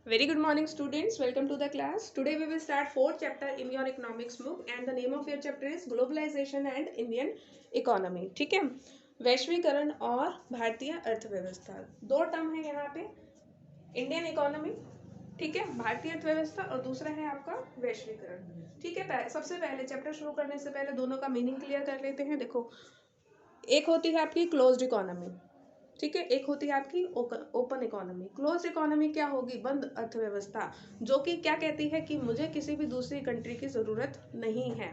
Very good morning, students. Welcome to the class. Today we will start fourth chapter in your economics book, and the name of your chapter is Globalization and Indian Economy. ठीक है, वैश्वीकरण और भारतीय अर्थव्यवस्था दो term है यहाँ पे. इंडियन इकोनॉमी, ठीक है, भारतीय अर्थव्यवस्था, और दूसरा है आपका वैश्वीकरण. ठीक है, सबसे पहले चैप्टर शुरू करने से पहले दोनों का मीनिंग क्लियर कर लेते हैं. देखो, एक होती है आपकी क्लोज्ड इकोनॉमी, ठीक है, एक होती है आपकी ओपन इकोनॉमी. क्लोज इकोनॉमी क्या होगी? बंद अर्थव्यवस्था, जो कि क्या कहती है कि मुझे किसी भी दूसरी कंट्री की ज़रूरत नहीं है.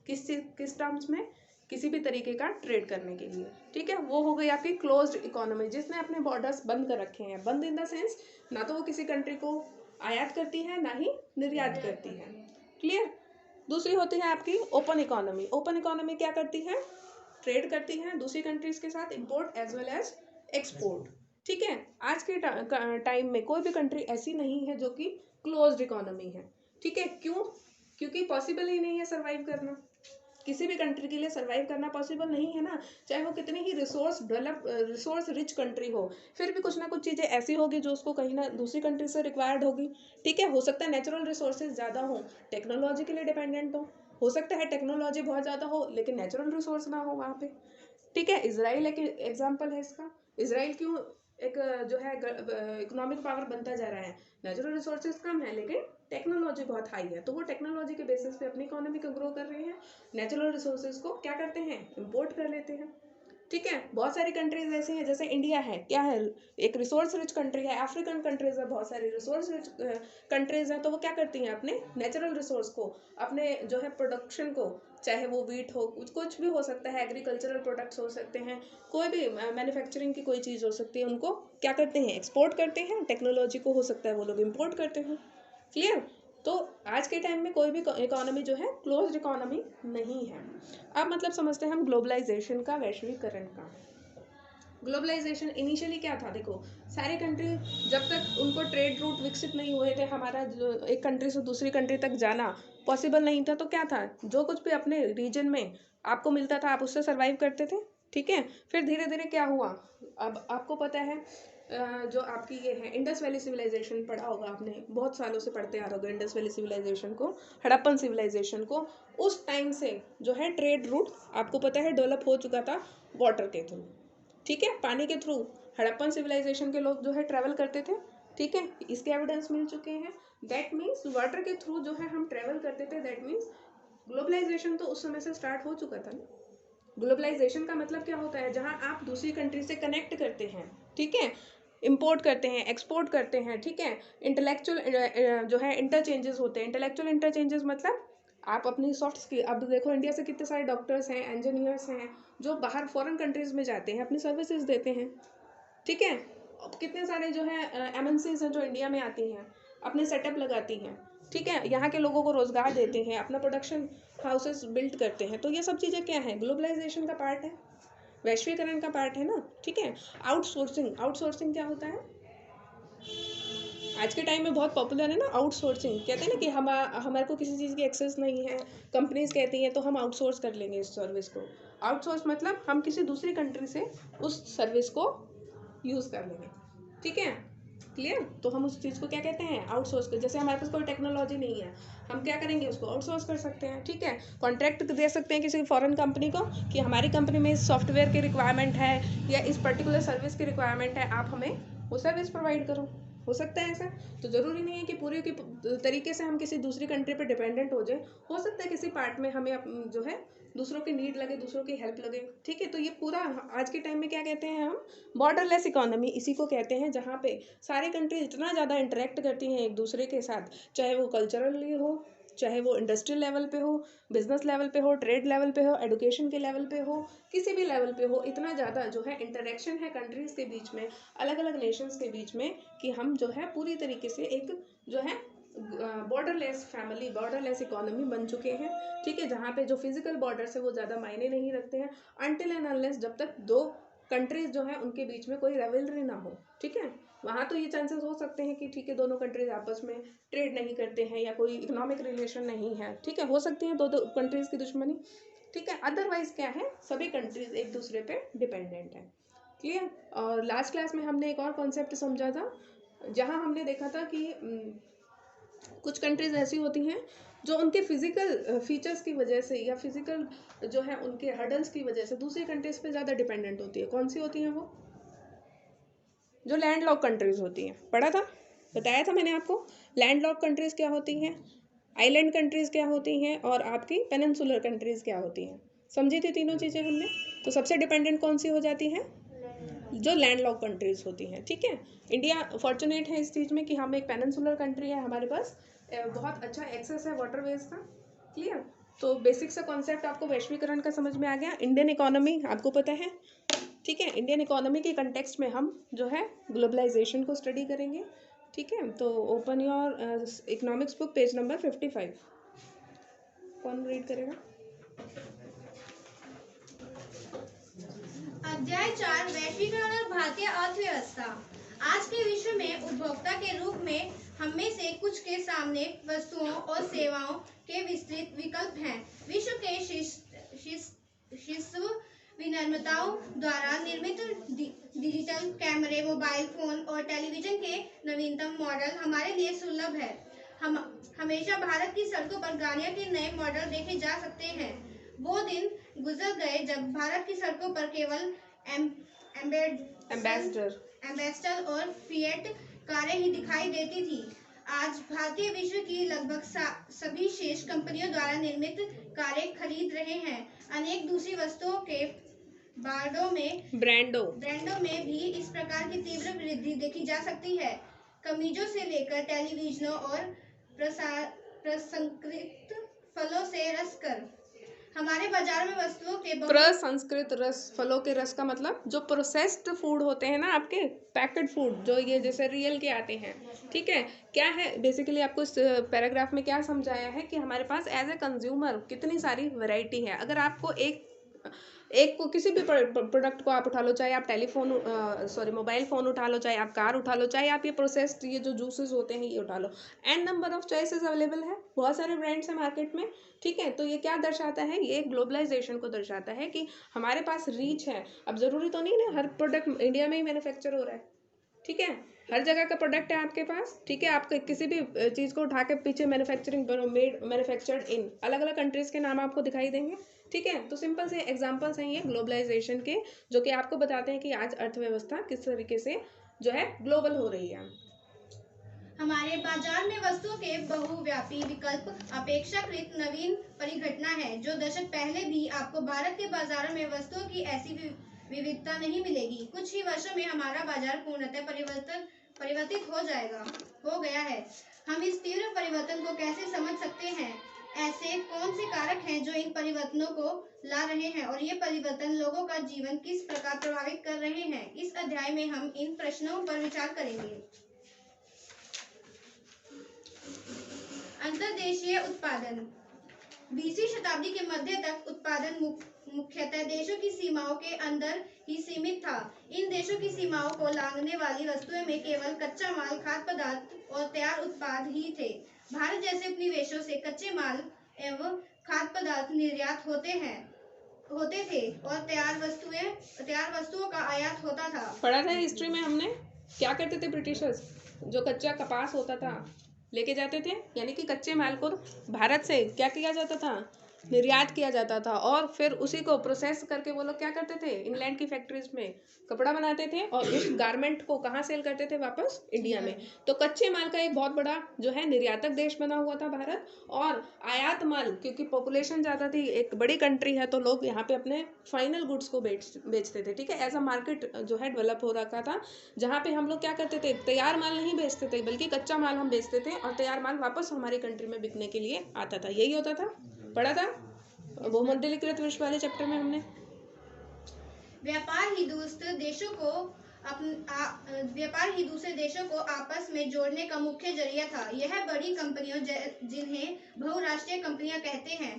किस टर्म्स में? किसी भी तरीके का ट्रेड करने के लिए. ठीक है, वो हो गई आपकी क्लोज्ड इकोनॉमी, जिसने अपने बॉर्डर्स बंद कर रखे हैं. बंद इन द सेंस, ना तो वो किसी कंट्री को आयात करती है ना ही निर्यात करती है. क्लियर? दूसरी होती है आपकी ओपन इकोनॉमी. ओपन इकोनॉमी क्या करती है? ट्रेड करती है दूसरी कंट्रीज के साथ, import as well as export. ठीक है, आज के टाइम में कोई भी कंट्री ऐसी नहीं है जो कि क्लोज्ड इकोनॉमी है. ठीक है, क्यों? क्योंकि पॉसिबल ही नहीं है सरवाइव करना. किसी भी कंट्री के लिए सरवाइव करना पॉसिबल नहीं है ना. चाहे वो कितनी ही रिसोर्स रिच कंट्री हो, फिर भी कुछ ना कुछ चीज़ें ऐसी होगी जो उसको कहीं ना दूसरी कंट्री से रिक्वायर्ड होगी. ठीक है, हो सकता है नेचुरल रिसोर्सेज ज़्यादा हो, टेक्नोलॉजी के लिए डिपेंडेंट हो सकता है टेक्नोलॉजी बहुत ज़्यादा हो लेकिन नेचुरल रिसोर्स ना हो वहाँ पे. ठीक है, इसराइल एक एग्जाम्पल है इसका. इसराइल क्यों एक जो है इकोनॉमिक पावर बनता जा रहा है? नेचुरल रिसोर्सेज कम है लेकिन टेक्नोलॉजी बहुत हाई है, तो वो टेक्नोलॉजी के बेसिस पे अपनी इकोनॉमी को ग्रो कर रहे हैं. नेचुरल रिसोर्सेज को क्या करते हैं? इम्पोर्ट कर लेते हैं. ठीक है, बहुत सारी कंट्रीज ऐसी हैं, जैसे इंडिया है, क्या है? एक रिसोर्स रिच कंट्री है. अफ्रीकन कंट्रीज है, बहुत सारी रिसोर्स रिच कंट्रीज हैं, तो वो क्या करती हैं? अपने नेचुरल रिसोर्स को, अपने जो है प्रोडक्शन को, चाहे वो वीट हो, कुछ भी हो सकता है, एग्रीकल्चरल प्रोडक्ट्स हो सकते हैं, कोई भी मैन्युफैक्चरिंग की कोई चीज़ हो सकती है, उनको क्या करते हैं? एक्सपोर्ट करते हैं. टेक्नोलॉजी को हो सकता है वो लोग इम्पोर्ट करते हैं. क्लियर? तो आज के टाइम में कोई भी इकोनॉमी जो है क्लोज्ड इकोनॉमी नहीं है. अब मतलब समझते हैं हम ग्लोबलाइजेशन का, वैश्वीकरण का. ग्लोबलाइजेशन इनिशियली क्या था? देखो, सारे कंट्री जब तक उनको ट्रेड रूट विकसित नहीं हुए थे, हमारा जो एक कंट्री से दूसरी कंट्री तक जाना पॉसिबल नहीं था, तो क्या था? जो कुछ भी अपने रीजन में आपको मिलता था आप उससे सर्वाइव करते थे. ठीक है, फिर धीरे धीरे क्या हुआ? अब आपको पता है जो आपकी ये है इंडस वैली सिविलाइजेशन, पढ़ा होगा आपने, बहुत सालों से पढ़ते आ रहे होगे इंडस वैली सिविलाइजेशन को, हड़प्पन सिविलाइजेशन को. उस टाइम से जो है ट्रेड रूट आपको पता है डेवलप हो चुका था वाटर के थ्रू. ठीक है, पानी के थ्रू हड़प्पन सिविलाइजेशन के लोग जो है ट्रैवल करते थे. ठीक है, इसके एविडेंस मिल चुके हैं. दैट मीन्स वाटर के थ्रू जो है हम ट्रैवल करते थे. दैट मीन्स ग्लोबलाइजेशन तो उस समय से स्टार्ट हो चुका था ना. ग्लोबलाइजेशन का मतलब क्या होता है? जहां आप दूसरी कंट्री से कनेक्ट करते हैं. ठीक है, इंपोर्ट करते हैं, एक्सपोर्ट करते हैं. ठीक है, इंटेलेक्चुअल जो है इंटरचेंजेस होते हैं. इंटेलेक्चुअल इंटरचेंजेस मतलब आप अपनी सॉफ्ट स्किल, अब देखो इंडिया से कितने सारे डॉक्टर्स हैं, इंजीनियर्स हैं, जो बाहर फॉरेन कंट्रीज में जाते हैं, अपनी सर्विसेज देते हैं. ठीक है, अब कितने सारे जो है एमएनसीज हैं जो इंडिया में आती हैं, अपने सेटअप लगाती हैं. ठीक है, यहाँ के लोगों को रोजगार देते हैं, अपना प्रोडक्शन हाउसेस बिल्ड करते हैं. तो ये सब चीज़ें क्या है? ग्लोबलाइजेशन का पार्ट है, वैश्वीकरण का पार्ट है ना. ठीक है, आउटसोर्सिंग. आउटसोर्सिंग क्या होता है? आज के टाइम में बहुत पॉपुलर है ना आउटसोर्सिंग. कहते हैं ना कि हमारे को किसी चीज़ की एक्सेस नहीं है, कंपनीज कहती हैं तो हम आउटसोर्स कर लेंगे इस सर्विस को. आउटसोर्स मतलब हम किसी दूसरी कंट्री से उस सर्विस को यूज़ कर लेंगे. ठीक है, क्लियर? तो हम उस चीज़ को क्या कहते हैं? आउटसोर्स कर. जैसे हमारे पास कोई टेक्नोलॉजी नहीं है, हम क्या करेंगे? उसको आउटसोर्स कर सकते हैं. ठीक है, कॉन्ट्रैक्ट दे सकते हैं किसी फॉरेन कंपनी को कि हमारी कंपनी में इस सॉफ्टवेयर की रिक्वायरमेंट है या इस पर्टिकुलर सर्विस की रिक्वायरमेंट है, आप हमें वो सर्विस प्रोवाइड करो. हो सकता है ऐसा. तो ज़रूरी नहीं है कि पूरी की तरीके से हम किसी दूसरी कंट्री पे डिपेंडेंट हो जाए. हो सकता है किसी पार्ट में हमें जो है दूसरों की नीड लगे, दूसरों की हेल्प लगे. ठीक है, तो ये पूरा आज के टाइम में क्या कहते हैं हम? बॉर्डरलेस इकोनॉमी इसी को कहते हैं, जहाँ पे सारी कंट्री इतना ज़्यादा इंटरेक्ट करती हैं एक दूसरे के साथ, चाहे वो कल्चरली हो, चाहे वो इंडस्ट्रियल लेवल पे हो, बिजनेस लेवल पे हो, ट्रेड लेवल पे हो, एडुकेशन के लेवल पे हो, किसी भी लेवल पे हो. इतना ज़्यादा जो है इंटरेक्शन है कंट्रीज के बीच में, अलग अलग नेशंस के बीच में, कि हम जो है पूरी तरीके से एक जो है बॉर्डरलेस फैमिली, बॉर्डरलेस इकोनॉमी बन चुके हैं. ठीक है, जहाँ पे जो फिजिकल बॉर्डर्स है वो ज़्यादा मायने नहीं रखते हैं, अनटिल एंड अनलेस जब तक दो कंट्रीज जो है उनके बीच में कोई रेवलरी ना हो. ठीक है, वहाँ तो ये चांसेस हो सकते हैं कि ठीक है दोनों कंट्रीज आपस में ट्रेड नहीं करते हैं या कोई इकोनॉमिक रिलेशन नहीं है. ठीक है, हो सकती है दो दो कंट्रीज की दुश्मनी. ठीक है, अदरवाइज क्या है? सभी कंट्रीज एक दूसरे पे डिपेंडेंट है. क्लियर? और लास्ट क्लास में हमने एक और कॉन्सेप्ट समझा था, जहाँ हमने देखा था कि कुछ कंट्रीज ऐसी होती हैं जो उनके फिजिकल फीचर्स की वजह से या फिजिकल जो है उनके हर्डल्स की वजह से दूसरी कंट्रीज पे ज़्यादा डिपेंडेंट होती है। कौन सी होती हैं वो? जो लैंडलॉक कंट्रीज होती हैं। पढ़ा था, बताया था मैंने आपको। लैंडलॉक कंट्रीज क्या होती हैं, आइलैंड कंट्रीज क्या होती हैं, और आपकी पेनिनसुलर कंट्रीज क्या होती हैं। समझी थी तीनों चीज़ें हमने। तो सबसे डिपेंडेंट कौन सी हो जाती है? जो लैंडलॉक कंट्रीज होती हैं। ठीक है, इंडिया फॉर्चुनेट है इस चीज़ में कि हम एक पेनिनसुलर कंट्री है, हमारे पास बहुत अच्छा एक्सेस है वाटरवेज का। क्लियर? तो बेसिक सा कॉन्सेप्ट आपको वैश्वीकरण का समझ में आ गया। इंडियन इकोनॉमी आपको पता है। ठीक है, इंडियन इकोनॉमी के कंटेक्स्ट में हम जो है ग्लोबलाइजेशन को स्टडी करेंगे। ठीक है, तो open your economics book, page number 55। कौन रीड करेगा? अध्याय 4, वैश्वीकरण और भारतीय अर्थव्यवस्था। आज के विश्व में उपभोक्ता के रूप में हम में से कुछ के सामने वस्तुओं और सेवाओं के विस्तृत विकल्प हैं। विश्व के शीर्ष विनिर्माताओं द्वारा निर्मित डिजिटल कैमरे, मोबाइल फोन और टेलीविजन के नवीनतम मॉडल हमारे लिए सुलभ है। हम हमेशा भारत की सड़कों पर गाड़ियों के नए मॉडल देखे जा सकते हैं। वो दिन गुजर गए जब भारत की सड़कों पर केवल एम्बेसडर और फिएट कारें ही दिखाई देती थी। आज भारतीय विश्व की लगभग सभी शीर्ष कंपनियों द्वारा निर्मित कारें खरीद रहे हैं। अनेक दूसरी वस्तुओं के ब्रांडों में भी इस प्रकार की तीव्र वृद्धि देखी जा सकती है। कमीजों से लेकर टेलीविजनों और प्रसंस्कृत फलों से रसकर हमारे बाजार में वस्तुओं के प्रसंस्कृत रस, फलों के रस का मतलब जो प्रोसेस्ड फूड होते हैं ना, आपके पैकेट फूड, जो ये जैसे रियल के आते हैं। ठीक है, क्या है बेसिकली आपको इस पैराग्राफ में क्या समझाया है कि हमारे पास एज ए कंज्यूमर कितनी सारी वैरायटी है। अगर आपको एक को किसी भी प्रोडक्ट को आप उठा लो, चाहे आप मोबाइल फ़ोन उठा लो, चाहे आप कार उठा लो, चाहे आप ये प्रोसेस्ड ये जो जूसेस होते हैं ये उठा लो, n number of choices available है, बहुत सारे ब्रांड्स हैं मार्केट में। ठीक है, तो ये क्या दर्शाता है? ये ग्लोबलाइजेशन को दर्शाता है कि हमारे पास रीच है। अब ज़रूरी तो नहीं ना हर प्रोडक्ट इंडिया में ही मैन्युफैक्चर हो रहा है। ठीक है, हर जगह का प्रोडक्ट है आपके पास। ठीक है, आप किसी भी चीज़ को उठा के पीछे मैन्युफैक्चर्ड इन अलग अलग कंट्रीज़ के नाम आपको दिखाई देंगे। ठीक है, तो सिंपल से एग्जांपल्स हैं ये ग्लोबलाइजेशन के, जो कि आपको बताते हैं कि आज अर्थव्यवस्था किस तरीके से जो है ग्लोबल हो रही है। हमारे बाजार में वस्तुओं के बहुव्यापी विकल्प अपेक्षाकृत नवीन परिघटना है। जो दशक पहले भी आपको भारत के बाजारों में वस्तुओं की ऐसी विविधता नहीं मिलेगी। कुछ ही वर्षों में हमारा बाजार पूर्णतः परिवर्तित हो गया है। हम इस तीव्र परिवर्तन को कैसे समझ सकते हैं? ऐसे कौन से कारक हैं जो इन परिवर्तनों को ला रहे हैं, और ये परिवर्तन लोगों का जीवन किस प्रकार प्रभावित कर रहे हैं? इस अध्याय में हम इन प्रश्नों पर विचार करेंगे। अंतर्देशीय उत्पादन। 20वीं शताब्दी के मध्य तक उत्पादन मुख्यतः देशों की सीमाओं के अंदर ही सीमित था। इन देशों की सीमाओं को लांघने वाली वस्तुओं में केवल कच्चा माल, खाद्य पदार्थ और तैयार उत्पाद ही थे। भारत जैसे उपनिवेशों से कच्चे माल एवं खाद्य पदार्थ निर्यात होते थे और तैयार वस्तुओं का आयात होता था। पढ़ा था हिस्ट्री में हमने, क्या करते थे ब्रिटिशर्स? जो कच्चा कपास होता था लेके जाते थे, यानी कि कच्चे माल को भारत से क्या किया जाता था? निर्यात किया जाता था, और फिर उसी को प्रोसेस करके वो लोग क्या करते थे? इंग्लैंड की फैक्ट्रीज में कपड़ा बनाते थे, और उस गारमेंट को कहाँ सेल करते थे? वापस इंडिया में। तो कच्चे माल का एक बहुत बड़ा जो है निर्यातक देश बना हुआ था भारत। और आयात माल, क्योंकि पॉपुलेशन ज़्यादा थी, एक बड़ी कंट्री है, तो लोग यहाँ पे अपने फाइनल गुड्स को बेचते थे। ठीक है, ऐसा मार्केट जो है डेवलप हो रखा था, जहाँ पे हम लोग क्या करते थे? तैयार माल नहीं बेचते थे, बल्कि कच्चा माल हम बेचते थे, और तैयार माल वापस हमारी कंट्री में बिकने के लिए आता था। यही होता था। पढ़ा था बहुमंडलीकृत विश्व वाले चैप्टर में हमने। व्यापार ही दूसरे देशों को आपस में जोड़ने का मुख्य जरिया था। यह बड़ी कंपनियों, जिन्हें बहुराष्ट्रीय कंपनियां कहते हैं,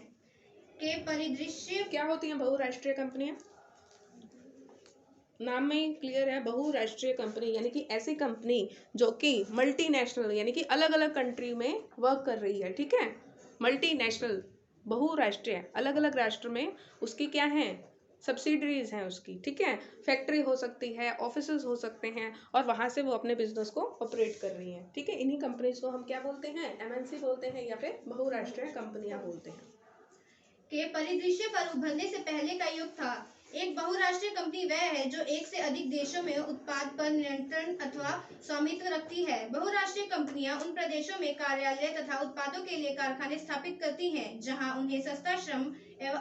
के परिदृश्य। क्या होती हैं बहुराष्ट्रीय कंपनियां? नाम में ही क्लियर है, बहुराष्ट्रीय कंपनी यानी कि ऐसी कंपनी जो कि मल्टीनेशनल यानी कि अलग अलग कंट्री में वर्क कर रही है। ठीक है, मल्टीनेशनल, बहुराष्ट्रीय, अलग अलग राष्ट्र में उसकी क्या है? सब्सिडरीज हैं उसकी, ठीक है। फैक्ट्री हो सकती है, ऑफिसेज हो सकते हैं, और वहाँ से वो अपने बिजनेस को ऑपरेट कर रही हैं, ठीक है। इन्हीं कंपनीज को हम क्या बोलते हैं, एमएनसी बोलते हैं या फिर बहुराष्ट्रीय कंपनियां बोलते हैं। के परिदृश्य पर उभरने से पहले का युग था। एक बहुराष्ट्रीय कंपनी वह है जो एक से अधिक देशों में उत्पाद पर नियंत्रण अथवा स्वामित्व रखती है। बहुराष्ट्रीय कंपनियां उन प्रदेशों में कार्यालय तथा उत्पादों के लिए कारखाने स्थापित करती हैं जहां उन्हें सस्ता श्रम एवं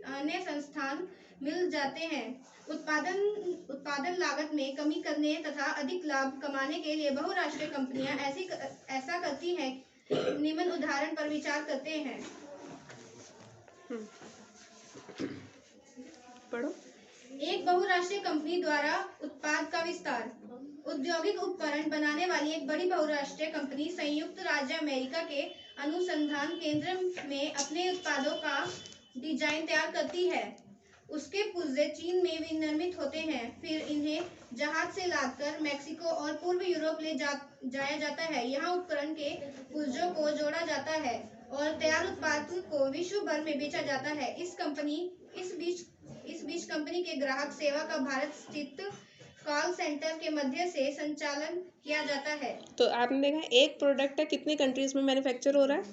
अन्य संस्थान मिल जाते हैं। उत्पादन लागत में कमी करने तथा अधिक लाभ कमाने के लिए बहुराष्ट्रीय कंपनियां ऐसा करती हैं। निम्न उदाहरण पर विचार करते हैं। पढ़ो। एक बहुराष्ट्रीय कंपनी द्वारा उत्पाद का विस्तार। औद्योगिक उपकरण बनाने वाली एक बड़ी बहुराष्ट्रीय कंपनी संयुक्त राज्य अमेरिका के अनुसंधान केंद्र में अपने उत्पादों का डिजाइन तैयार करती है। उसके पुर्जे चीन में विनिर्मित होते हैं, फिर इन्हें जहाज से लादकर मैक्सिको और पूर्व यूरोप ले जाया जाता है। यहाँ उपकरण के पुर्जों को जोड़ा जाता है और तैयार उत्पाद को विश्व भर में बेचा जाता है। इस बीच कंपनी के ग्राहक सेवा का भारत स्थित कॉल सेंटर के मध्य से संचालन किया जाता है। तो आपने देखा एक प्रोडक्ट है कितनी कंट्रीज में मैन्युफैक्चर हो रहा है,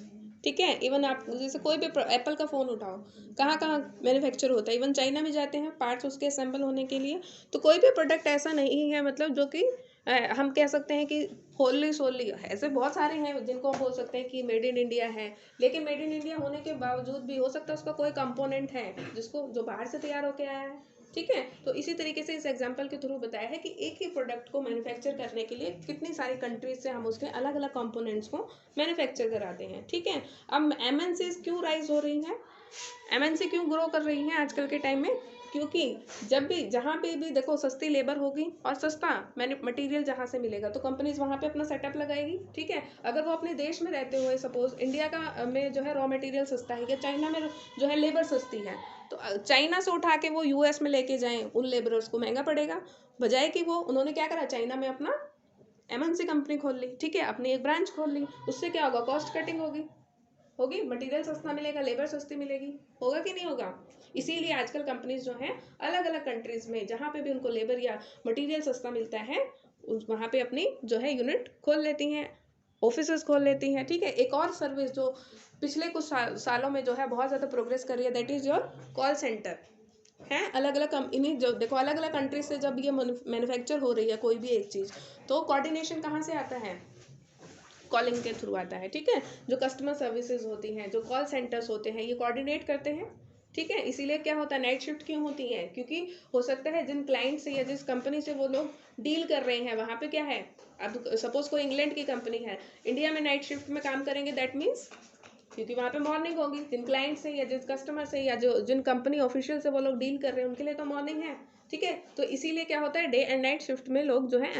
ठीक है। इवन आप जैसे कोई भी एप्पल का फ़ोन उठाओ, कहाँ कहाँ मैन्युफैक्चर होता है, इवन चाइना में जाते हैं पार्ट्स उसके असेंबल होने के लिए। तो कोई भी प्रोडक्ट ऐसा नहीं है मतलब जो कि हम कह सकते हैं कि होली सोली, ऐसे बहुत सारे हैं जिनको हम बोल सकते हैं कि मेड इन इंडिया है, लेकिन मेड इन इंडिया होने के बावजूद भी हो सकता है उसका कोई कंपोनेंट है जिसको जो बाहर से तैयार होकर आया है, ठीक है। तो इसी तरीके से इस एग्जांपल के थ्रू बताया है कि एक ही प्रोडक्ट को मैन्युफैक्चर करने के लिए कितनी सारी कंट्रीज से हम उसके अलग अलग कंपोनेंट्स को मैन्युफैक्चर कराते हैं, ठीक है। अब एमएनसी क्यों राइज हो रही हैं, एमएनसी क्यों ग्रो कर रही हैं आजकल के टाइम में, क्योंकि जब भी जहाँ पे भी देखो सस्ती लेबर होगी और सस्ता मटेरियल जहाँ से मिलेगा तो कंपनीज वहाँ पे अपना सेटअप लगाएगी, ठीक है। अगर वो अपने देश में रहते हुए सपोज इंडिया का में जो है रॉ मटेरियल सस्ता है या चाइना में जो है लेबर सस्ती है, तो चाइना से उठा के वो यूएस में लेके जाएं उन लेबरर्स को महंगा पड़ेगा, बजाय कि वो उन्होंने क्या करा, चाइना में अपना एमएनसी कंपनी खोल ली, ठीक है, अपनी एक ब्रांच खोल ली। उससे क्या होगा, कॉस्ट कटिंग होगी, मटेरियल सस्ता मिलेगा, लेबर सस्ती मिलेगी, होगा कि नहीं होगा। इसीलिए आजकल कंपनीज जो हैं अलग अलग कंट्रीज में जहाँ पे भी उनको लेबर या मटेरियल सस्ता मिलता है वहाँ पे अपनी जो है यूनिट खोल लेती हैं, ऑफिसेज खोल लेती हैं, ठीक है। एक और सर्विस जो पिछले कुछ सालों में जो है बहुत ज़्यादा प्रोग्रेस कर रही है, that is your call centre हैं। अलग अलग कंपनी जो देखो अलग अलग कंट्रीज से जब ये मैन्युफैक्चर हो रही है कोई भी एक चीज़, तो कोऑर्डिनेशन कहाँ से आता है, कॉलिंग के थ्रू आता है, ठीक है। जो कस्टमर सर्विसेज होती हैं, जो कॉल सेंटर्स होते हैं, ये कोऑर्डिनेट करते हैं, ठीक है। इसीलिए क्या होता है, नाइट शिफ्ट क्यों होती है, क्योंकि हो सकता है जिन क्लाइंट से या जिस कंपनी से वो लोग डील कर रहे हैं वहाँ पे क्या है, अब सपोज कोई इंग्लैंड की कंपनी है, इंडिया में नाइट शिफ्ट में काम करेंगे, दैट मीन्स क्योंकि वहाँ पे मॉर्निंग होगी, जिन क्लाइंट से या जिस कस्टमर से या जो जिन कंपनी ऑफिशियल से वो लोग डील कर रहे हैं उनके लिए तो मॉर्निंग है, ठीक है। तो इसीलिए क्या होता है, डे एंड नाइट शिफ्ट में लोग जो है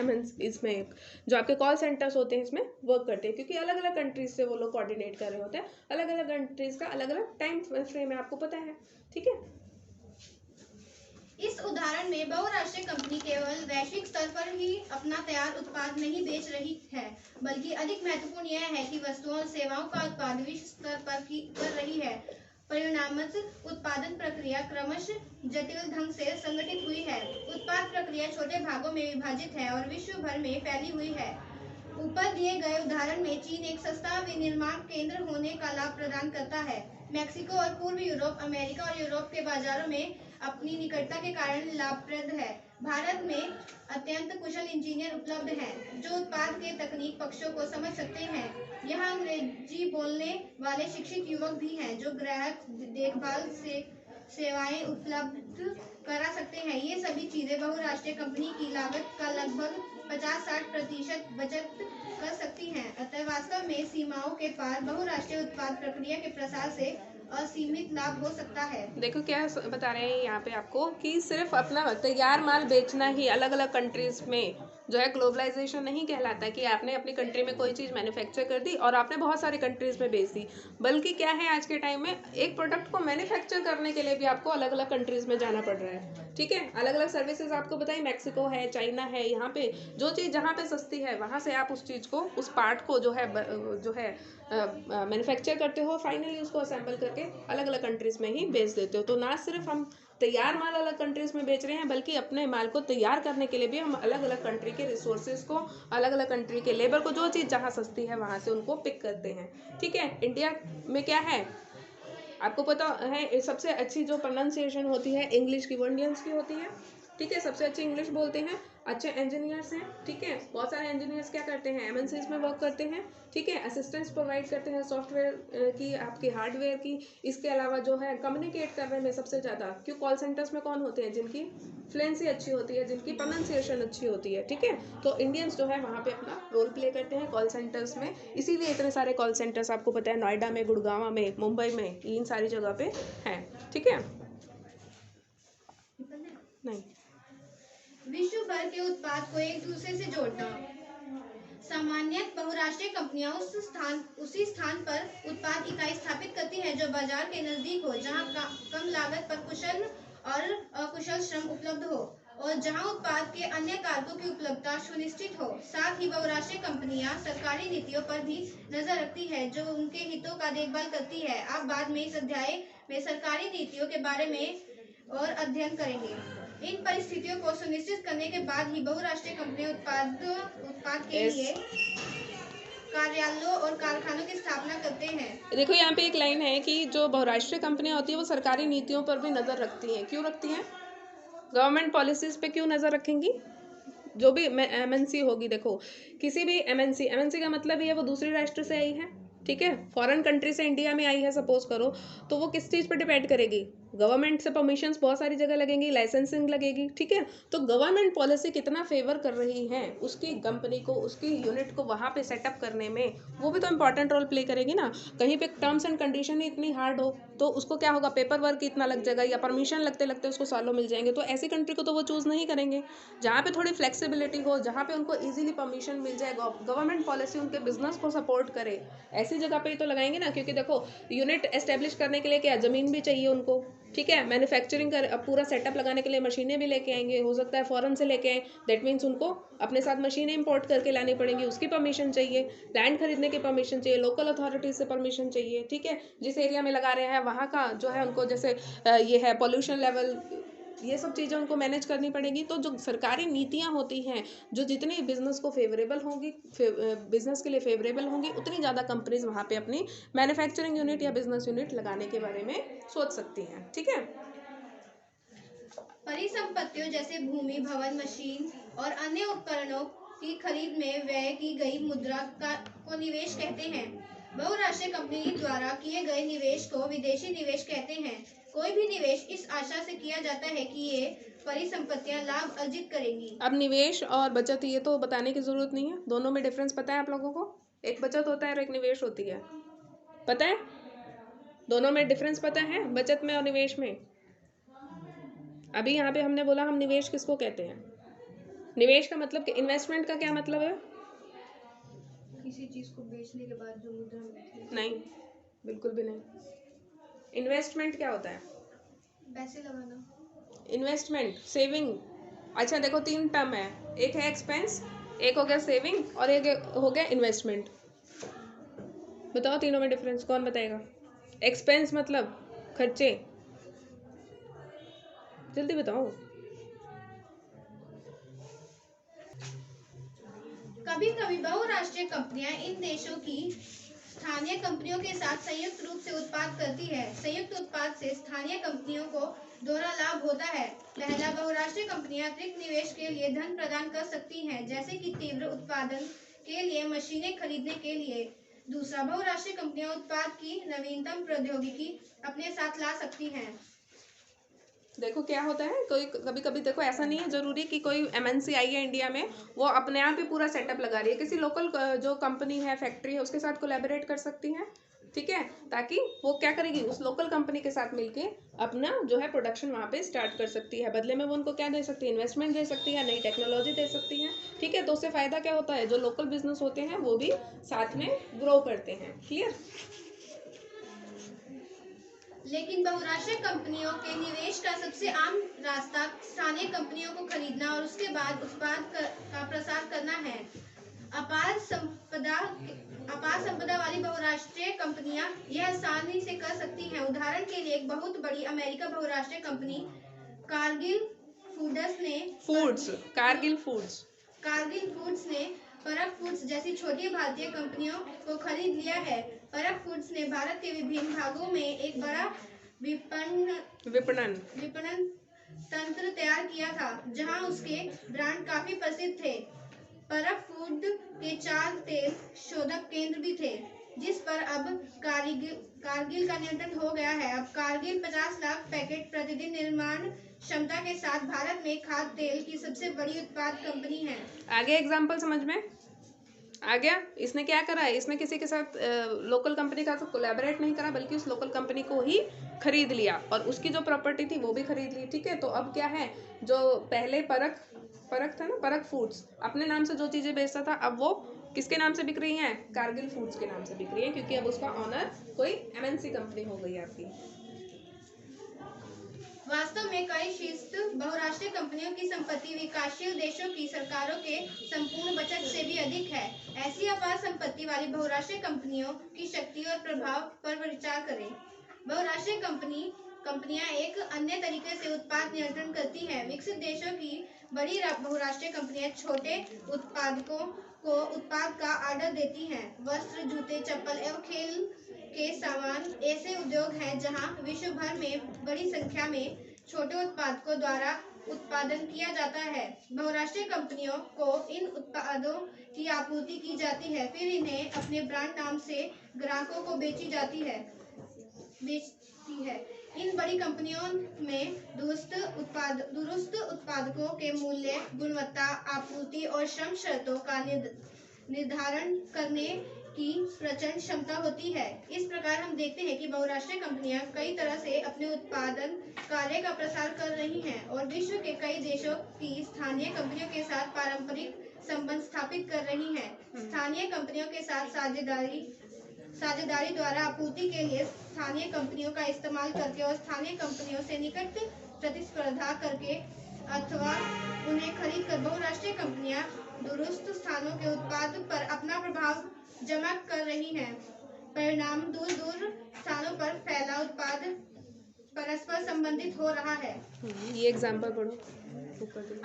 इसमें जो आपके कॉल सेंटर्स होते हैं इसमें वर्क करते हैं, क्योंकि अलग अलग कंट्रीज से वो लोग कोऑर्डिनेट कर रहे होते हैं, अलग अलग कंट्रीज का अलग अलग टाइम फ्रेम है, आपको पता है, ठीक है। इस उदाहरण में बहुराष्ट्रीय कंपनी केवल वैश्विक स्तर पर ही अपना तैयार उत्पाद नहीं बेच रही है, बल्कि अधिक महत्वपूर्ण यह है कि वस्तुओं और सेवाओं का उत्पाद विश्व स्तर पर कर रही है। परिणामतः उत्पादन प्रक्रिया क्रमशः जटिल ढंग से संगठित हुई है। उत्पाद प्रक्रिया छोटे भागों में विभाजित है और विश्व भर में फैली हुई है। ऊपर दिए गए उदाहरण में चीन एक सस्ता विनिर्माण केंद्र होने का लाभ प्रदान करता है। मैक्सिको और पूर्व यूरोप, अमेरिका और यूरोप के बाजारों में अपनी निकटता के कारण लाभप्रद है। भारत में अत्यंत कुशल इंजीनियर उपलब्ध हैं जो उत्पाद के तकनीक पक्षों को समझ सकते हैं। यहाँ अंग्रेजी बोलने वाले शिक्षित युवक भी हैं जो ग्राहक देखभाल से सेवाएं उपलब्ध करा सकते हैं। ये सभी चीजें बहुराष्ट्रीय कंपनी की लागत का लगभग 50-60% बचत कर सकती हैं। अतः वास्तव में सीमाओं के पार बहुराष्ट्रीय उत्पाद प्रक्रिया के प्रसार से असीमित लाभ हो सकता है। देखो क्या बता रहे हैं यहाँ पे आपको कि सिर्फ अपना तैयार माल बेचना ही अलग अलग कंट्रीज में जो है ग्लोबलाइजेशन नहीं कहलाता कि आपने अपनी कंट्री में कोई चीज़ मैन्युफैक्चर कर दी और आपने बहुत सारी कंट्रीज में बेच दी, बल्कि क्या है आज के टाइम में एक प्रोडक्ट को मैन्युफैक्चर करने के लिए भी आपको अलग अलग कंट्रीज में जाना पड़ रहा है, ठीक है। अलग अलग सर्विसेज आपको बताइए, मैक्सिको है, चाइना है, यहाँ पे जो चीज़ जहाँ पे सस्ती है वहाँ से आप उस चीज़ को, उस पार्ट को जो है मैन्युफैक्चर करते हो, फाइनली उसको असेंबल करके अलग अलग कंट्रीज में ही बेच देते हो। तो ना सिर्फ हम तैयार माल अलग कंट्रीज में बेच रहे हैं, बल्कि अपने माल को तैयार करने के लिए भी हम अलग अलग कंट्री के रिसोर्सेज को, अलग अलग कंट्री के लेबर को, जो चीज़ जहाँ सस्ती है वहाँ से उनको पिक करते हैं। ठीक है, इंडिया में क्या है आपको पता है, सबसे अच्छी जो प्रोनाउंसिएशन होती है इंग्लिश की वो इंडियंस की होती है। ठीक है, सबसे अच्छी इंग्लिश बोलते हैं, अच्छे इंजीनियर्स हैं। ठीक है, बहुत सारे इंजीनियर्स क्या करते हैं, एमएनसीज में वर्क करते हैं। ठीक है, असिस्टेंस प्रोवाइड करते हैं सॉफ्टवेयर की, आपकी हार्डवेयर की। इसके अलावा जो है कम्युनिकेट करने में सबसे ज़्यादा, क्यों कॉल सेंटर्स में कौन होते हैं, जिनकी फ्लुएंसी अच्छी होती है, जिनकी प्रोनाउंसिएशन अच्छी होती है। ठीक है, तो इंडियंस जो है वहाँ पे अपना रोल प्ले करते हैं कॉल सेंटर्स में। इसीलिए इतने सारे कॉल सेंटर्स आपको पता है नोएडा में, गुड़गांव में, मुंबई में, इन सारी जगह पे हैं। ठीक है, नहीं, विश्व भर के उत्पाद को एक दूसरे से जोड़ना। सामान्यतः बहुराष्ट्रीय कंपनियां उसी स्थान पर उत्पाद इकाई स्थापित करती हैं जो बाजार के नजदीक हो, जहां कम लागत पर कुशल और अकुशल श्रम उपलब्ध हो, और जहां उत्पाद के अन्य कारकों की उपलब्धता सुनिश्चित हो। साथ ही बहुराष्ट्रीय कंपनियां सरकारी नीतियों पर भी नजर रखती है, जो उनके हितों का देखभाल करती है। आप बाद में इस अध्याय में सरकारी नीतियों के बारे में और अध्ययन करेंगे। इन परिस्थितियों को सुनिश्चित करने के बाद ही बहुराष्ट्रीय कंपनियां उत्पाद के लिए कार्यालयों और कारखानों की स्थापना करते हैं। देखो यहाँ पे एक लाइन है कि जो बहुराष्ट्रीय कंपनियां होती है वो सरकारी नीतियों पर भी नज़र रखती हैं। क्यों रखती हैं, गवर्नमेंट पॉलिसीज पे क्यों नज़र रखेंगी, जो भी एमएनसी होगी। देखो किसी भी एमएनसी का मतलब ये है वो दूसरे राष्ट्र से आई है। ठीक है, फॉरेन कंट्री से इंडिया में आई है सपोज करो, तो वो किस चीज़ पे डिपेंड करेगी, गवर्नमेंट से परमिशंस बहुत सारी जगह लगेंगी, लाइसेंसिंग लगेगी। ठीक है, तो गवर्नमेंट पॉलिसी कितना फेवर कर रही है उसकी कंपनी को, उसकी यूनिट को वहाँ पे सेटअप करने में, वो भी तो इंपॉर्टेंट रोल प्ले करेगी ना। कहीं पे टर्म्स एंड कंडीशन ही इतनी हार्ड हो तो उसको क्या होगा, पेपर वर्क इतना लग जाएगा, या परमिशन लगते लगते उसको सालों मिल जाएंगे। तो ऐसी कंट्री को तो वो चूज़ नहीं करेंगे। जहाँ पे थोड़ी फ्लेक्सिबिलिटी हो, जहाँ पे उनको इजीली परमिशन मिल जाए, गवर्नमेंट पॉलिसी उनके बिजनेस को सपोर्ट करे, ऐसी जगह पे ही तो लगाएंगे ना। क्योंकि देखो यूनिट एस्टेब्लिश करने के लिए क्या, ज़मीन भी चाहिए उनको। ठीक है, मैन्युफैक्चरिंग कर पूरा सेटअप लगाने के लिए मशीनें भी लेके आएंगे, हो सकता है फॉरेन से लेके आए, दैट मीन्स उनको अपने साथ मशीनें इंपोर्ट करके लानी पड़ेंगी, उसकी परमिशन चाहिए, लैंड खरीदने की परमिशन चाहिए, लोकल अथॉरिटीज से परमिशन चाहिए। ठीक है, जिस एरिया में लगा रहे हैं वहाँ का जो है उनको, जैसे ये है पॉल्यूशन लेवल, ये सब चीज़ें उनको मैनेज करनी पड़ेगी। तो जो सरकारी नीतियाँ होती हैं, जो जितनी बिजनेस को फेवरेबल होंगी, बिजनेस के लिए फेवरेबल होंगी, उतनी ज़्यादा कंपनीज वहाँ पे अपनी मैन्युफैक्चरिंग यूनिट या बिजनेस यूनिट लगाने के बारे में सोच सकती हैं। ठीक है, परिसंपत्तियों जैसे भूमि, भवन, मशीन और अन्य उपकरणों की खरीद में व्यय की गई मुद्रा को निवेश कहते हैं। बहुराष्ट्रीय कंपनी द्वारा किए गए निवेश को विदेशी निवेश कहते हैं। कोई भी निवेश इस आशा से किया जाता है कि ये परिसंपत्तियां लाभ अर्जित करेंगी। अब निवेश और बचत ये तो बताने की जरूरत नहीं है, दोनों में डिफरेंस पता है आप लोगों को, एक बचत होता है और एक निवेश होती है, पता है, दोनों में डिफरेंस पता है, बचत में और निवेश में। अभी यहाँ पे हमने बोला हम निवेश किसको कहते हैं, निवेश का मतलब कि इन्वेस्टमेंट का क्या मतलब है, किसी चीज को बेचने के बाद जो मुद्रा मिलती है। नहीं, बिल्कुल भी नहीं। इन्वेस्टमेंट क्या होता है, पैसे लगाना। Investment, saving. अच्छा देखो 3 टर्म है, एक है एक्सपेंस, एक हो गया सेविंग, और एक हो गया इन्वेस्टमेंट। बताओ तीनों में डिफरेंस, कौन बताएगा। एक्सपेंस मतलब खर्चे, जल्दी बताओ। कभी कभी बहुराष्ट्रीय कंपनियां इन देशों की स्थानीय कंपनियों के साथ संयुक्त रूप से उत्पाद करती है। संयुक्त उत्पाद से स्थानीय कंपनियों को दोहरा लाभ होता है। पहला, बहुराष्ट्रीय कंपनियां अतिरिक्त निवेश के लिए धन प्रदान कर सकती हैं, जैसे कि तीव्र उत्पादन के लिए मशीनें खरीदने के लिए। दूसरा, बहुराष्ट्रीय कंपनियां उत्पाद की नवीनतम प्रौद्योगिकी अपने साथ ला सकती हैं। देखो क्या होता है, कोई कभी कभी देखो ऐसा नहीं है जरूरी कि कोई एमएनसी आई है इंडिया में वो अपने आप ही पूरा सेटअप लगा रही है, किसी लोकल जो कंपनी है, फैक्ट्री है, उसके साथ कोलैबोरेट कर सकती है। ठीक है, ताकि वो क्या करेगी, उस लोकल कंपनी के साथ मिलके अपना जो है प्रोडक्शन वहाँ पे स्टार्ट कर सकती है। बदले में वो उनको क्या दे सकती है, इन्वेस्टमेंट दे सकती है, नई टेक्नोलॉजी दे सकती है। ठीक है, तो उससे फायदा क्या होता है, जो लोकल बिजनेस होते हैं वो भी साथ में ग्रो करते हैं। क्लियर। लेकिन बहुराष्ट्रीय कंपनियों के निवेश का सबसे आम रास्ता स्थानीय कंपनियों को खरीदना और उसके बाद उत्पाद का प्रसार करना है। अपार संपदा वाली बहुराष्ट्रीय कंपनियां यह आसानी से कर सकती हैं। उदाहरण के लिए एक बहुत बड़ी अमेरिका बहुराष्ट्रीय कंपनी कारगिल फूड्स ने कारगिल फूड्स ने परख फूड्स जैसी छोटी भारतीय कंपनियों को खरीद लिया है। परख फूड्स ने भारत के विभिन्न भागों में एक बड़ा विपणन तंत्र तैयार किया था, जहां उसके ब्रांड काफी प्रसिद्ध थे। परख फूड के 4 तेल शोधक केंद्र भी थे, जिस पर अब कारगिल का नियंत्रण हो गया है। अब कारगिल 50 लाख पैकेट प्रतिदिन निर्माण क्षमता के साथ भारत में खाद्य तेल की सबसे बड़ी उत्पाद कंपनी है। आगे एग्जांपल समझ में आ गया? इसने क्या करा है, इसने किसी के साथ लोकल कंपनी का तो कोलैबोरेट नहीं करा, बल्कि उस लोकल कंपनी को ही खरीद लिया और उसकी जो प्रॉपर्टी थी वो भी खरीद ली। ठीक है, तो अब क्या है, जो पहले परख था ना, परख फूड्स अपने नाम से जो चीजें बेचता था, अब वो किसके नाम से बिक रही हैं? कारगिल फूड्स के नाम से बिक रही है, क्योंकि अब उसका ऑनर कोई MNC कंपनी हो गई आपकी। वास्तव में कई शीर्ष बहुराष्ट्रीय कंपनियों की संपत्ति विकासशील देशों की सरकारों के संपूर्ण बचत से भी अधिक है। ऐसी अपार संपत्ति वाली बहुराष्ट्रीय कंपनियों की शक्ति और प्रभाव पर विचार करें। बहुराष्ट्रीय कंपनियां एक अन्य तरीके से उत्पाद नियंत्रण करती हैं। विकसित देशों की बड़ी बहुराष्ट्रीय कंपनियां छोटे उत्पादकों को उत्पाद का ऑर्डर देती हैं। वस्त्र, जूते, चप्पल एवं खेल के सामान ऐसे उद्योग हैं जहां विश्व भर में बड़ी संख्या में छोटे उत्पादकों द्वारा उत्पादन किया जाता है। बहुराष्ट्रीय कंपनियों को इन उत्पादों की आपूर्ति की जाती है, फिर इन्हें अपने ब्रांड नाम से ग्राहकों को बेचती है। इन बड़ी कंपनियों में दुरुस्त उत्पादकों के मूल्य, गुणवत्ता, आपूर्ति और श्रम शर्तों का निर्धारण करने की प्रचंड क्षमता होती है। इस प्रकार हम देखते हैं कि बहुराष्ट्रीय कंपनियां कई तरह से अपने उत्पादन कार्य का प्रसार कर रही हैं और विश्व के कई देशों की स्थानीय कंपनियों के साथ पारंपरिक संबंध स्थापित कर रही हैं। स्थानीय कंपनियों के साथ साझेदारी द्वारा आपूर्ति के लिए स्थानीय कंपनियों का इस्तेमाल करके और स्थानीय कंपनियों से निकट प्रतिस्पर्धा करके अथवा उन्हें खरीद कर बहुराष्ट्रीय कंपनियां दूरस्थ स्थानों के उत्पाद पर अपना प्रभाव जमा कर रही हैं। परिणाम दूर स्थानों पर फैला उत्पाद परस्पर संबंधित हो रहा है। ये एग्जांपल पढ़ो।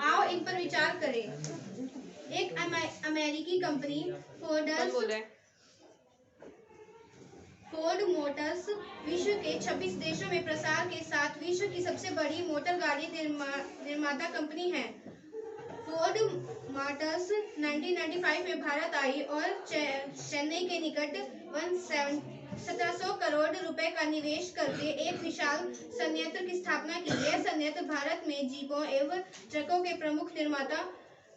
आओ इन पर विचार करें। एक अमेरिकी कंपनी फोर्ड मोटर्स विश्व के 26 देशों में प्रसार के साथ विश्व की सबसे बड़ी मोटर गाड़ी निर्माता कंपनी है। फोर्ड मोटर्स 1995 में भारत आई और चेन्नई के निकट 1700 करोड़ रुपए का निवेश करके एक विशाल संयंत्र की स्थापना की। यह संयंत्र भारत में जीपों एवं ट्रकों के प्रमुख निर्माता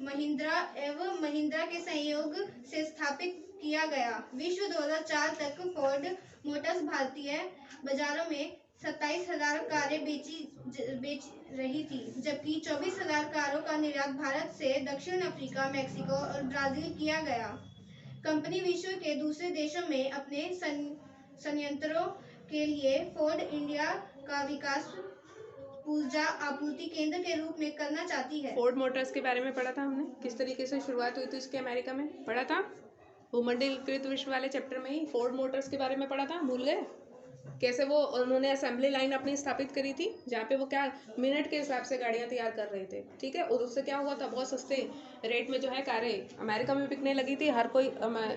महिंद्रा के सहयोग से स्थापित किया गया। विश्व 2004 तक फोर्ड मोटर्स भारतीय बाजारों में 27,000 कारें बेच रही थी, जबकि 24,000 कारों का निर्यात भारत से दक्षिण अफ्रीका, मैक्सिको और ब्राजील किया गया। कंपनी विश्व के दूसरे देशों में अपने संयंत्रों के लिए फोर्ड इंडिया का विकास ऊर्जा आपूर्ति केंद्र के रूप में करना चाहती है। फोर्ड मोटर्स के बारे में पढ़ा था हमने, किस तरीके से शुरुआत हुई थी इसके अमेरिका में, पढ़ा था भूमंडलीकृत विश्व वाले चैप्टर में ही। फोर्ड मोटर्स के बारे में पढ़ा था, भूल गए? कैसे वो उन्होंने असेंबली लाइन अपनी स्थापित करी थी, जहाँ पे वो क्या मिनट के हिसाब से गाड़ियाँ तैयार कर रहे थे। ठीक है, और उससे क्या हुआ था, बहुत सस्ते रेट में जो है कारें अमेरिका में बिकने लगी थी। हर कोई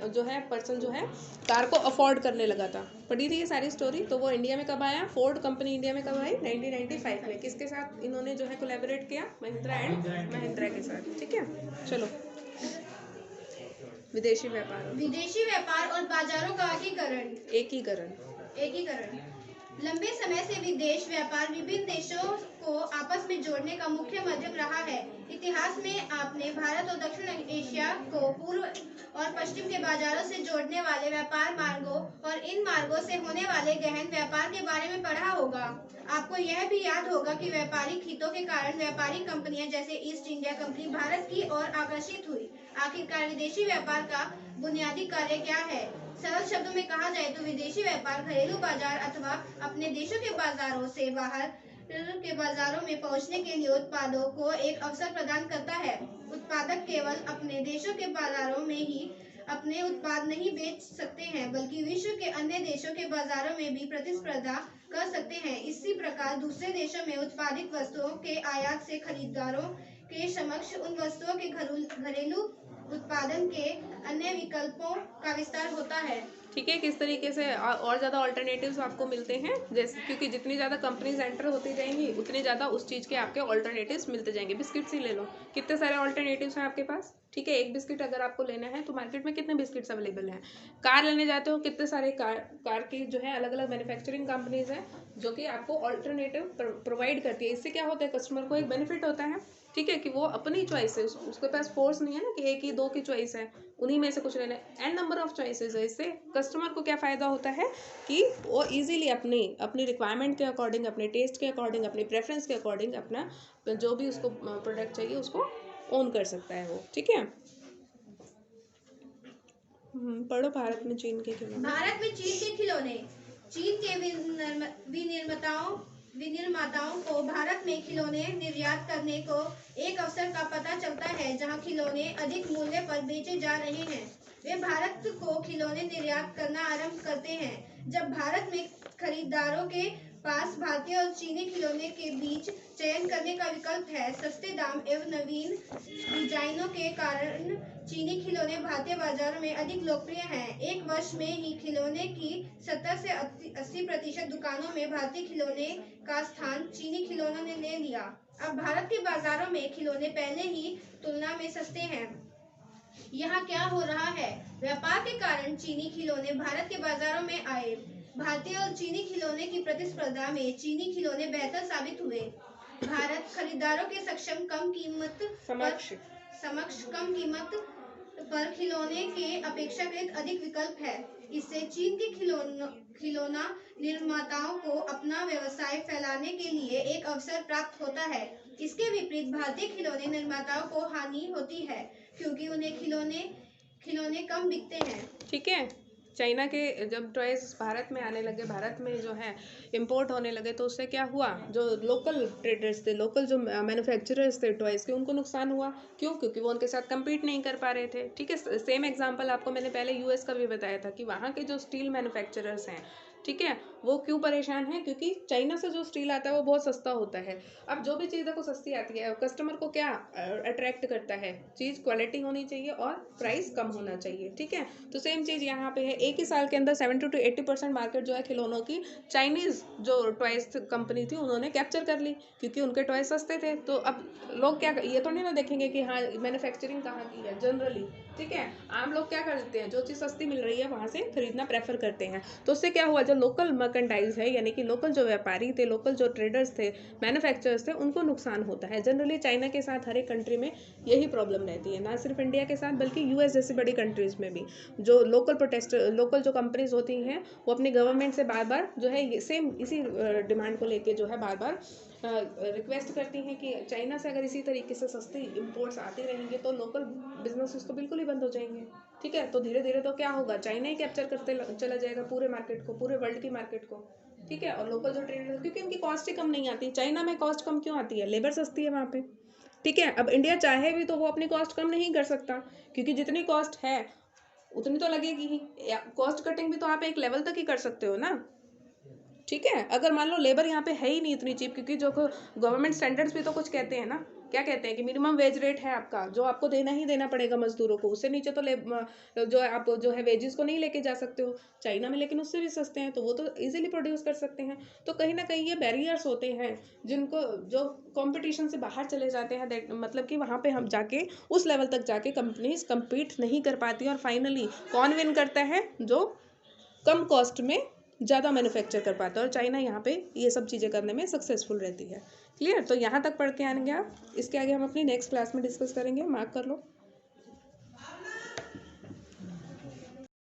जो है पर्सन जो है कार को अफोर्ड करने लगा था। पढ़ी थी ये सारी स्टोरी। तो वो इंडिया में कब आया, फोर्ड कंपनी इंडिया में कब आई? 1995 में। किसके साथ इन्होंने जो है कोलैबोरेट किया? महिंद्रा एंड महिंद्रा के साथ। ठीक है, चलो। विदेशी व्यापार और बाजारों का एकीकरण। लंबे समय से विदेश व्यापार विभिन्न देशों को आपस में जोड़ने का मुख्य माध्यम रहा है। इतिहास में आपने भारत और दक्षिण एशिया को पूर्व और पश्चिम के बाजारों से जोड़ने वाले व्यापार मार्गों और इन मार्गों से होने वाले गहन व्यापार के बारे में पढ़ा होगा। आपको यह भी याद होगा कि व्यापारिक हितों के कारण व्यापारिक कंपनियां जैसे ईस्ट इंडिया कंपनी भारत की ओर आकर्षित हुई। आखिरकार विदेशी व्यापार का बुनियादी कार्य क्या है? सरल शब्दों में कहा जाए तो विदेशी व्यापार घरेलू बाजार अथवा अपने देशों के बाजारों से बाहर के बाजारों में पहुंचने के लिए उत्पादों को एक अवसर प्रदान करता है। उत्पादक केवल अपने देशों के बाजारों में ही अपने उत्पाद नहीं बेच सकते हैं, बल्कि विश्व के अन्य देशों के बाजारों में भी प्रतिस्पर्धा कर सकते हैं। इसी प्रकार दूसरे देशों में उत्पादित वस्तुओं के आयात से खरीदारों के समक्ष उन वस्तुओं के घरेलू उत्पादन के अन्य विकल्पों का विस्तार होता है। ठीक है, किस तरीके से और ज़्यादा ऑल्टरनेटिव्स आपको मिलते हैं, जैसे क्योंकि जितनी ज़्यादा कंपनीज एंटर होती जाएंगी उतनी ज़्यादा उस चीज़ के आपके ऑल्टरनेटिव्स मिलते जाएंगे। बिस्किट्स ही ले लो, कितने सारे ऑल्टरनेटिव्स हैं आपके पास। ठीक है, एक बिस्किट अगर आपको लेना है तो मार्केट में कितने बिस्किट्स अवेलेबल हैं। कार लेने जाते हो, कितने सारे कार की जो है अलग अलग मैन्युफैक्चरिंग कंपनीज हैं जो कि आपको ऑल्टरनेटिव प्रोवाइड करती है। इससे क्या होता है, कस्टमर को एक बेनिफिट होता है, ठीक है, कि वो अपनी चॉइस है, उसके पास फोर्स नहीं है ना कि एक ही दो की चॉइस है, उन्हीं में से कुछ लेना है। एंड नंबर ऑफ चॉइसेस है। इससे कस्टमर को क्या फ़ायदा होता है कि वो इजीली अपनी रिक्वायरमेंट के अकॉर्डिंग, अपने टेस्ट के अकॉर्डिंग, अपनी प्रेफरेंस के अकॉर्डिंग अपना जो भी उसको प्रोडक्ट चाहिए उसको ओन कर सकता है वो। ठीक है, पढ़ो। भारत में चीन के खिलौने। भारत में चीन के खिलौने। चीन के विनिर्माताओं को भारत में खिलौने निर्यात करने को एक अवसर का पता चलता है जहां खिलौने अधिक मूल्य पर बेचे जा रहे हैं। वे भारत को खिलौने निर्यात करना आरंभ करते हैं। जब भारत में खरीदारों के पास भारतीय और चीनी खिलौने के बीच चयन करने का विकल्प है, सस्ते दाम एवं नवीन डिजाइनों के कारण चीनी खिलौने भारतीय बाजारों में अधिक लोकप्रिय हैं। एक वर्ष में ही खिलौने की 70 से 80% दुकानों में भारतीय खिलौने का स्थान चीनी खिलौनों ने ले लिया। अब भारत के बाजारों में खिलौने पहले ही तुलना में सस्ते हैं। यहाँ क्या हो रहा है, व्यापार के कारण चीनी खिलौने भारत के बाजारों में आए। भारतीय और चीनी खिलौने की प्रतिस्पर्धा में चीनी खिलौने बेहतर साबित हुए। भारत खरीदारों के समक्ष कम कीमत पर खिलौने के अपेक्षाकृत अधिक विकल्प है। इससे चीन के खिलौना निर्माताओं को अपना व्यवसाय फैलाने के लिए एक अवसर प्राप्त होता है। इसके विपरीत भारतीय खिलौने निर्माताओं को हानि होती है क्योंकि उन्हें खिलौने कम बिकते हैं। ठीक है, चाइना के जब टॉयज भारत में आने लगे, भारत में जो है इंपोर्ट होने लगे, तो उससे क्या हुआ, जो लोकल ट्रेडर्स थे, लोकल जो मैन्युफैक्चरर्स थे टॉयज के, उनको नुकसान हुआ। क्यों? क्योंकि वो उनके साथ compete नहीं कर पा रहे थे। ठीक है, सेम एग्जांपल आपको मैंने पहले यूएस का भी बताया था कि वहाँ के जो स्टील मैन्युफैक्चरर्स हैं, ठीक है, वो क्यों परेशान है, क्योंकि चाइना से जो स्टील आता है वो बहुत सस्ता होता है। अब जो भी चीज़ देखो सस्ती आती है, कस्टमर को क्या अट्रैक्ट करता है, चीज़ क्वालिटी होनी चाहिए और प्राइस कम होना चाहिए। ठीक है, तो सेम चीज़ यहाँ पे है। एक ही साल के अंदर 70 to 80% मार्केट जो है खिलौनों की चाइनीज़ जो टॉयज कंपनी थी उन्होंने कैप्चर कर ली, क्योंकि उनके टॉयज सस्ते थे। तो अब लोग क्या, ये तो नहीं ना देखेंगे कि हाँ मैन्युफैक्चरिंग कहाँ की है जनरली। ठीक है, आम लोग क्या करते हैं, जो चीज़ सस्ती मिल रही है वहाँ से खरीदना प्रेफर करते हैं। तो उससे क्या हुआ, जो लोकल मर्केंटाइज है, यानी कि लोकल जो व्यापारी थे, लोकल जो ट्रेडर्स थे, मैन्युफैक्चरर्स थे, उनको नुकसान होता है। जनरली चाइना के साथ हर एक कंट्री में यही प्रॉब्लम रहती है, ना सिर्फ इंडिया के साथ बल्कि यूएस जैसी बड़ी कंट्रीज़ में भी। जो लोकल जो कंपनीज होती हैं वो अपनी गवर्नमेंट से बार बार जो है सेम इसी डिमांड को लेके जो है बार बार रिक्वेस्ट करती हैं कि चाइना से अगर इसी तरीके से सस्ती इंपोर्ट्स आते रहेंगे तो लोकल बिजनेसेस तो बिल्कुल ही बंद हो जाएंगे। ठीक है, तो धीरे धीरे तो क्या होगा, चाइना ही कैप्चर करते चला जाएगा पूरे मार्केट को, पूरे वर्ल्ड की मार्केट को। ठीक है, और लोकल जो ट्रेडर, क्योंकि उनकी कॉस्ट ही कम नहीं आती। चाइना में कॉस्ट कम क्यों आती है, लेबर सस्ती है वहाँ पे। ठीक है, अब इंडिया चाहे भी तो वो अपनी कॉस्ट कम नहीं कर सकता, क्योंकि जितनी कॉस्ट है उतनी तो लगेगी ही। कॉस्ट कटिंग भी तो आप एक लेवल तक ही कर सकते हो ना। ठीक है, अगर मान लो लेबर यहाँ पे है ही नहीं इतनी चीप, क्योंकि जो गवर्नमेंट स्टैंडर्ड्स भी तो कुछ कहते हैं ना, क्या कहते हैं कि मिनिमम वेज रेट है आपका, जो आपको देना ही देना पड़ेगा मजदूरों को, उससे नीचे तो जो है आप जो है वेजेस को नहीं लेके जा सकते हो चाइना में, लेकिन उससे भी सस्ते हैं तो वो तो इजीली प्रोड्यूस कर सकते हैं। तो कहीं ना कहीं ये बैरियर्स होते हैं जिनको, जो कंपटीशन से बाहर चले जाते हैं, मतलब कि वहाँ पे हम जाके उस लेवल तक जाके कंपनीज कम्पीट नहीं कर पाती, और फाइनली कौन विन करता है, जो कम कॉस्ट में ज़्यादा मैन्युफैक्चर कर पाता है, और चाइना यहाँ पे ये सब चीज़ें करने में सक्सेसफुल रहती है। क्लियर, तो यहाँ तक पढ़ के आएंगे आप, इसके आगे हम अपनी नेक्स्ट क्लास में डिस्कस करेंगे, मार्क कर लो।